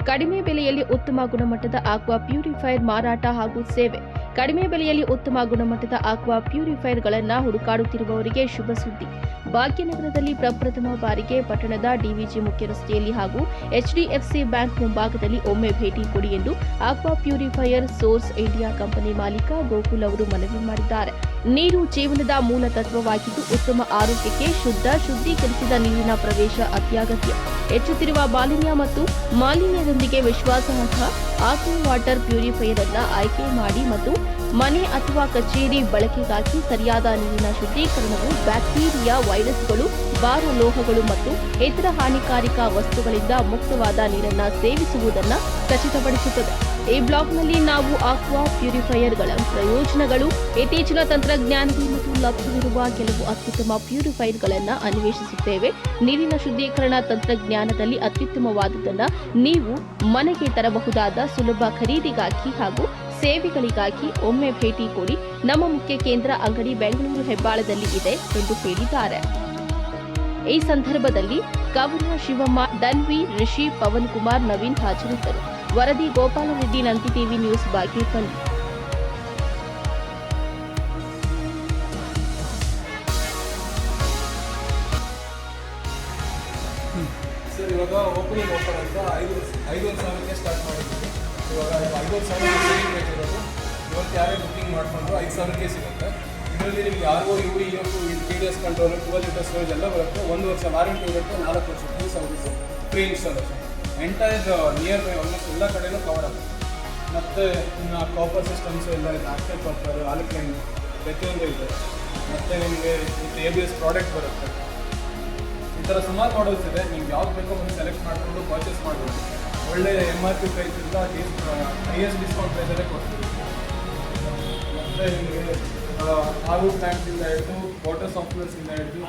ಕಡಿಮೆ ಬೆಲೆಯಲ್ಲಿ ಉತ್ತಮ ಗುಣಮಟ್ಟದ ಆಕ್ವಾ ಪ್ಯೂರಿಫೈಯರ್ ಮಾರಾಟ ಹಾಗೂ ಸೇವೆ. ಕಡಿಮೆ ಬೆಲೆಯಲ್ಲಿ ಉತ್ತಮ ಗುಣಮಟ್ಟದ ಆಕ್ವಾ ಪ್ಯೂರಿಫೈಯರ್ಗಳನ್ನು ಹುಡುಕಾಡುತ್ತಿರುವವರಿಗೆ ಶುಭ ಸುದ್ದಿ. ಭಾಗ್ಯನಗರದಲ್ಲಿ ಪ್ರಪ್ರಥಮ ಬಾರಿಗೆ ಪಟ್ಟಣದ ಡಿವಿಜಿ ಮುಖ್ಯ ರಸ್ತೆಯಲ್ಲಿ ಹಾಗೂ ಎಚ್ಡಿಎಫ್ಸಿ ಬ್ಯಾಂಕ್ ಮುಂಭಾಗದಲ್ಲಿ ಒಮ್ಮೆ ಭೇಟಿ ಕೊಡಿ ಎಂದು aqua purifier source India company ಮಾಲೀಕ ಗೋಕುಲ್ ಅವರು ಮನವಿ ಮಾಡಿದ್ದಾರೆ. ನೀರು ಜೀವನದ ಮೂಲ ತತ್ವವಾಗಿದ್ದು ಉತ್ತಮ ಆರೋಗ್ಯಕ್ಕೆ ಶುದ್ಧೀಕರಿಸಿದ ನೀರಿನ ಪ್ರವೇಶ ಅತ್ಯಗತ್ಯ. ಹೆಚ್ಚುತ್ತಿರುವ ಮಾಲಿನ್ಯ ಮತ್ತು ಮಾಲಿನ್ಯದೊಂದಿಗೆ ವಿಶ್ವಾಸಾರ್ಹ ಆಕ್ವಾ ವಾಟರ್ ಪ್ಯೂರಿಫೈಯರ್ ಅನ್ನು ಆಯ್ಕೆ ಮಾಡಿ ಮತ್ತು ಮನೆ ಅಥವಾ ಕಚೇರಿ ಬಳಕೆಗಾಗಿ ಸರಿಯಾದ ನೀರಿನ ಶುದ್ಧೀಕರಣವು ಬ್ಯಾಕ್ಟೀರಿಯಾ, ವೈರಸ್ಗಳು, ಭಾರ ಲೋಹಗಳು ಮತ್ತು ಇತರ ಹಾನಿಕಾರಕ ವಸ್ತುಗಳಿಂದ ಮುಕ್ತವಾದ ನೀರನ್ನು ಸೇವಿಸುವುದನ್ನು ಖಚಿತಪಡಿಸುತ್ತದೆ. ಈ ಬ್ಲಾಗ್ನಲ್ಲಿ ನಾವು ಆಕ್ವಾ ಪ್ಯೂರಿಫೈಯರ್ಗಳ ಪ್ರಯೋಜನಗಳು, ಇತ್ತೀಚಿನ ತಂತ್ರಜ್ಞಾನಗಳು ಮತ್ತು ಲಭ್ಯವಿರುವ ಕೆಲವು ಅತ್ಯುತ್ತಮ ಪ್ಯೂರಿಫೈಯರ್ಗಳನ್ನು ಅನ್ವೇಷಿಸುತ್ತೇವೆ. ನೀರಿನ ಶುದ್ಧೀಕರಣ ತಂತ್ರಜ್ಞಾನದಲ್ಲಿ ಅತ್ಯುತ್ತಮವಾದುದನ್ನು ನೀವು ಮನೆಗೆ ತರಬಹುದಾದ ಸುಲಭ ಖರೀದಿಗಾಗಿ ಹಾಗೂ ಸೇವೆಗಳಿಗಾಗಿ ಒಮ್ಮೆ ಭೇಟಿ ಕೊಡಿ. ನಮ್ಮ ಮುಖ್ಯ ಕೇಂದ್ರ ಅಂಗಡಿ ಬೆಂಗಳೂರು ಹೆಬ್ಬಾಳದಲ್ಲಿ ಇದೆ ಎಂದು ಹೇಳಿದ್ದಾರೆ. ಈ ಸಂದರ್ಭದಲ್ಲಿ ಕವನ ಶಿವಮ್ಮ, ಧನ್ವಿ, ರಿಷಿ, ಪವನ್ ಕುಮಾರ್, ನವೀನ್ ಹಾಜರಿದ್ದರು. ವರದಿ Gopala Reddy, Nandi TV news, Bagepalli. Sir, ಇವಾಗ ಓಪನಿಂಗ್ ಆಫರ್ ಅಂತ 5,000 ಸ್ಟಾರ್ಟ್ ಮಾಡಿದ್ದೀವಿ. ಇವಾಗ 5,000 ಸೇವಿಂಗ್ ರೇಟ್ ಇರೋದು. ಇವತ್ತು ಯಾರೇ ಬುಕ್ಕಿಂಗ್ ಮಾಡಿಕೊಂಡು 5,000 ಸಿಗುತ್ತೆ. ಇದರಲ್ಲಿ ನಿಮಗೆ RO, UV, EF, TDS control, 12 litre storage ಎಲ್ಲ ಬರುತ್ತೆ. 1 ವರ್ಷ ವಾರಂಟಿ ಇರುತ್ತೆ. 4 ವರ್ಷ free service, free installation. Entire near by almost ಎಲ್ಲ ಕಡೆಯೂ ಕವರ್ ಆಗುತ್ತೆ. ಮತ್ತು ಇನ್ನು ಕಾಪರ್ ಸಿಸ್ಟಮ್ಸು ಎಲ್ಲ ಇದೆ. ಆಕ್ಟಿವ್ ಕಾಪರ್, ಆಲ್ಕಲೈನ್ ಪ್ರತಿಯೊಂದು ಇದೆ. ಮತ್ತು ನಿಮಗೆ ವಿತ್ ABS ಪ್ರಾಡಕ್ಟ್ ಬರುತ್ತೆ. ಈ ಥರ ಸುಮಾರು ಮಾಡಲ್ಸ್ ಇದೆ. ನಿಮ್ಗೆ ಯಾವ್ದು ಬೇಕೋ ಒಂದು ಸೆಲೆಕ್ಟ್ ಮಾಡಿಕೊಂಡು ಪರ್ಚೇಸ್ ಮಾಡ್ಬೋದು. ಒಳ್ಳೆ MRP ಪ್ರೈಸಿಂದ ಹೈಯೆಸ್ಟ್ ಡಿಸ್ಕೌಂಟ್ ಪ್ರೈಸಲ್ಲೇ ಕೊಡ್ತೀವಿ. ಮತ್ತು ನಿಮಗೆ RO ಪ್ಲ್ಯಾಂಟ್ಸಿಂದ ಹಿಡಿದು ವಾಟರ್ ಸಾಫ್ಟ್ವೇರ್ಸಿಂದ ಹಿಡಿದು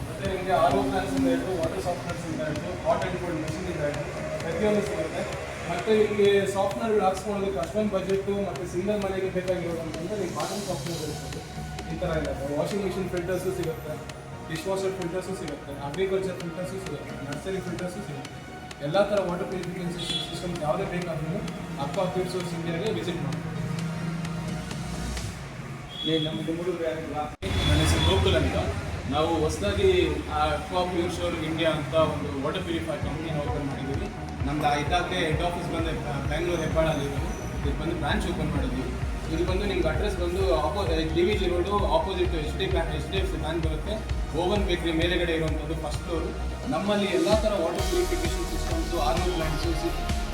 ಮತ್ತು ನಿಮಗೆ RO ಪ್ಲ್ಯಾನ್ಸಿಂದ ಹಿಡಿದು ವಾಟರ್ ಸಾಫ್ಟ್ವೇರ್ಸಿಂದ ಹಿಡಿದು ಹಾಟ್ ಆ್ಯಂಡ್ ಕೋಲ್ಡ್ ಮೆಷಿನಿಂದ ಹಿಡಿದು ಪ್ರತಿಯೊಂದು ಸಿಗುತ್ತೆ. ಮತ್ತು ನಿಮಗೆ ಸಾಫ್ಟ್ವೇರ್ ಹಾಕ್ಸ್ಕೊಳ್ಳೋದಕ್ಕೆ ಅಷ್ಟೊಂದು ಬಜೆಟು ಮತ್ತು ಸಿಂಗಲ್ ಮನೆಗೆ ಬೇಕಾಗಿರೋದು ಅಂತಂದರೆ ನೀವು ಬಾಟಮ್ ಸಾಫ್ಟ್ವೇರ್ ಇರುತ್ತೆ. ಈ ಥರ ಇಲ್ಲ. ವಾಷಿಂಗ್ ಮಿಷಿನ್ ಫಿಲ್ಟರ್ಸು ಸಿಗುತ್ತೆ, ಡಿಶ್ ವಾಷರ್ ಫಿಲ್ಟರ್ಸು ಸಿಗುತ್ತೆ, ಅಗ್ರಿಕಲ್ಚರ್ ಫಿಲ್ಟರ್ಸು ಸಿಗುತ್ತೆ, ನರ್ಸರಿ ಫಿಲ್ಟರ್ಸು ಸಿಗುತ್ತೆ. ಎಲ್ಲ ಥರ ವಾಟರ್ ಪ್ಯೂರಿಫಿಕೇಷನ್ ಸಿಸ್ಟಮ್ ಯಾವುದೇ ಬೇಕಾದ್ರೂ ಆಕ್ವಾ ಪ್ಯೂರ್ ಸೋರ್ಸ್ ಇಂಡಿಯಾಗೆ ವಿಸಿಟ್ ಮಾಡಿ. ನನ್ನ ಹೆಸರು ಗೋಕುಲ್ ಅಂತ. ನಾವು ಹೊಸದಾಗಿ ಆಕ್ವಾ ಪ್ಯೂರ್ ಸೋರ್ಸ್ ಇಂಡಿಯಾ ಅಂತ ಒಂದು ವಾಟರ್ ಪ್ಯೂರಿಫೈರ್ ಕಂಪ್ನಿನ ಓಪನ್ ಮಾಡಿದ್ದೀವಿ. ನಮ್ದು ಇದಾಗಲೇ ಹೆಡ್ ಆಫೀಸ್ ಬಂದು ಬೆಂಗಳೂರು ಹೆಬ್ಬಾಳಲ್ಲಿದ್ದೀವಿ. ಇದು ಬಂದು ಬ್ರಾಂಚ್ ಓಪನ್ ಮಾಡಿದ್ದೀವಿ. ಇದು ಬಂದು ನಿಮ್ಗೆ ಅಡ್ರೆಸ್ ಬಂದು DVG road opposite HDFC bank ಬರುತ್ತೆ. ಓವನ್ ಬೇಕ್ರಿ ಮೇಲೆಗಡೆ ಇರುವಂಥದ್ದು ಫಸ್ಟ್ ಫ್ಲೋರು. ನಮ್ಮಲ್ಲಿ ಎಲ್ಲ ಥರ water purification systems, RO plants,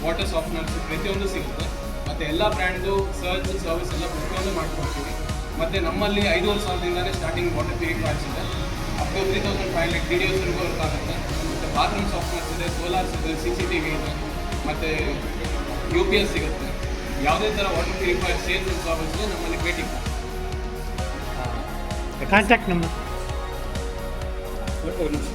water softeners ಪ್ರತಿಯೊಂದು ಸಿಗುತ್ತೆ. ಮತ್ತು ಎಲ್ಲ ಬ್ರ್ಯಾಂಡು ಸರ್ವಿಸ್ ಎಲ್ಲ ಪ್ರತಿಯೊಂದು ಮಾಡ್ಕೊಡ್ತೀವಿ. ಮತ್ತು ನಮ್ಮಲ್ಲಿ 5,500ದಿಂದಲೇ ಸ್ಟಾರ್ಟಿಂಗ್ ವಾಟರ್ ಪ್ಯೂರಿಫೈರ್ಸ್ ಇದೆ. ಅಪ್ ಟು 3,500 TDSವರೆಗೂ ವರ್ಕ್ ಆಗುತ್ತೆ. ಮತ್ತು ಬಾತ್ರೂಮ್ ಸಾಫ್ಟ್ನರ್ಸ್ ಇದೆ, ಸೋಲಾರ್ಸ್ ಇದೆ, CCTV ಇದೆ, ಮತ್ತು UPS ಸಿಗುತ್ತೆ. ಯಾವುದೇ ಥರ ವಾಟರ್ ಪ್ಯೂರಿಫೈರ್ ಸೇಲ್ಸ್ ಆ್ಯಂಡ್ ಸರ್ವಿಸ್ಗೆ ನಮ್ಮಲ್ಲಿ ಭೇಟಿ ಮಾಡಿ. ಕಾಂಟ್ಯಾಕ್ಟ್ ನಂಬರ್ ಒಂದು ನಿಮಿಷ